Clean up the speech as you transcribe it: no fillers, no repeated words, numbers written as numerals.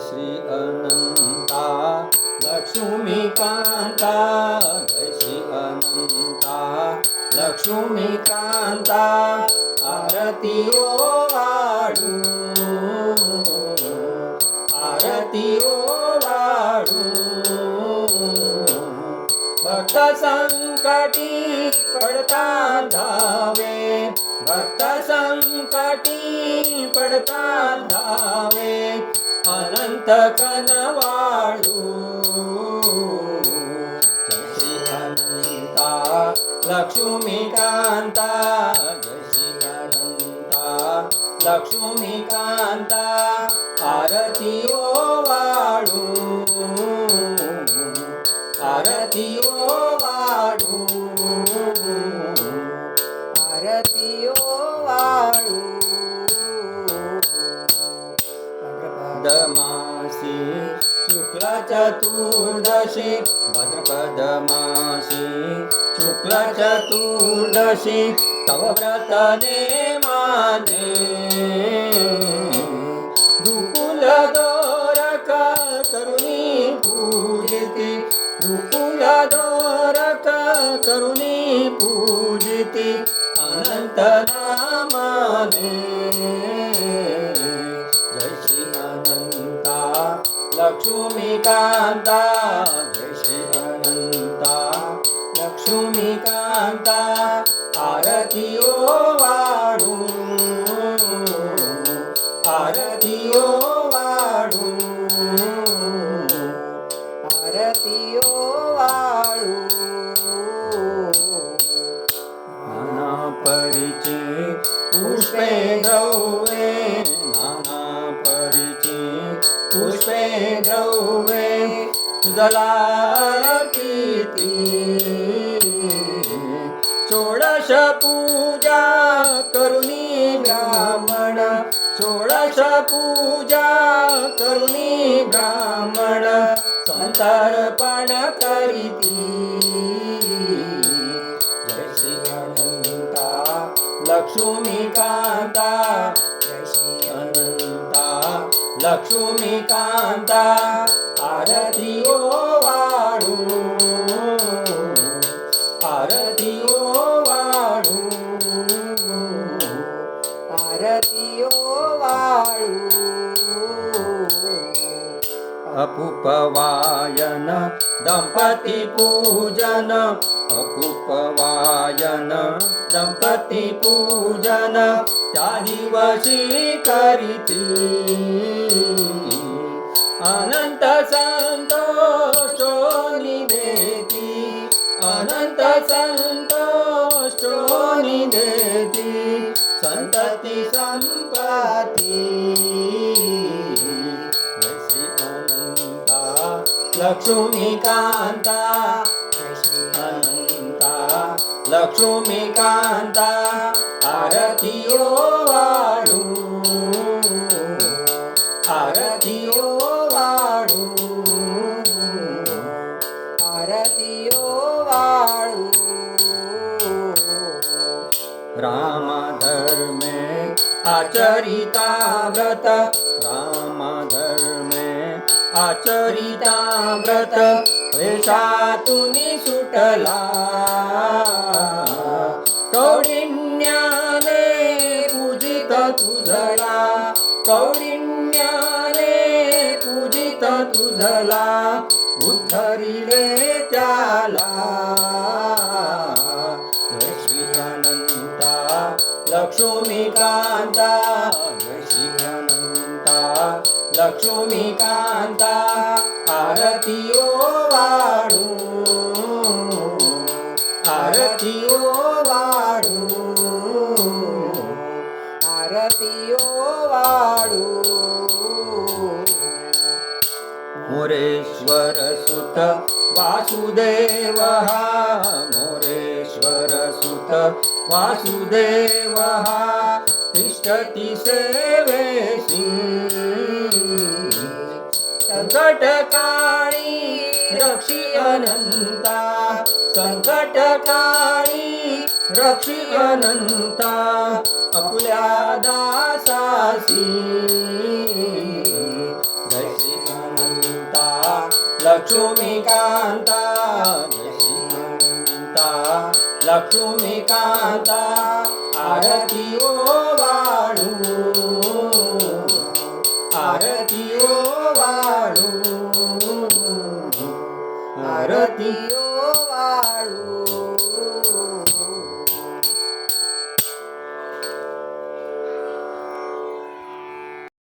श्री अनंता लक्ष्मीकांता, जय श्री अनंता लक्ष्मीकांता, आरती ओ वाळू, आरती ओ वाळू. भक्त संकटी पडता धावे, भक्त संकटी पडता धावे, अनंत कनवाळू. जय श्री अनंता लक्ष्मीकांता, जय श्री अनंता लक्ष्मीकांता, आरती ओ वाळू, आरती ओ वाळू, आरती ओ वाळू. भाद्रपदमासी शुक्ल चतुर्दशी, भाद्रपदमासी शुक्ल चतुर्दशी, तव व्रत नेमाने दुकुल दोरक करुणी पूजिती, दुकुल दोरक करुणी पूजिती, अनंत नामाने. जय श्री अनंता लक्ष्मीकांता, जय श्री अनंता लक्ष्मीकांता, आरती ओ वाळू, आरती ओ वाळू, आरती ओ वाळू. नाना परीचे पुष्पे द्रव्ये, नाना परीचे पुष्पे द्रव्ये, तुझला किती षोडश पूजा करुणी ब्राह्मण, षोडश पूजा करुणी ब्राह्मण, संतर्पण करीती. जय श्री अनंता लक्ष्मीकांता, जय श्री अनंता लक्ष्मीकांता, आरती ओ वाळू, आरती ओ वाळू, आरती ओ वाळू. अपूपवायन दंपती पूजन, अपूपवायन दंपती पूजन, त्या दिवशी करीती, अनंत संतोषो निदेती, अनंत संतोषो निदेती, संतती संपत्ती. जय श्री अनंता लक्ष्मीकांता, जय श्री अनंता लक्ष्मीकांता, आरती ओ वाळू, आरती ओ वाळू, आरती ओ वाळू. राम धर्मे आचरिता व्रत, राम धर्मे आचरिता व्रत, वेशातून सुटला कौंडिण्याने पूजित तुझला, कौंडिण्याने पूजित तुझला, उद्धरिले त्याला. जय श्री अनंता लक्ष्मीकांता, जय श्री अनंता लक्ष्मीकांता, आरती ओ वाळू, आरती ओ वाळू, आरती ओ वाळू. मोरेश्वर सुत वासुदेव, मोरेश्वर सुत वासुदेव, तिष्ठति सेवेसी, संकटकाळी रक्षी अनंता, संकटकाळी रक्षी अनंता, अपुल्या दासासी. जय श्री लक्ष्मीकांता जय श्रीकांता लक्ष्मीकांता आरती ओ वाळू आरती ओ वाळू आरती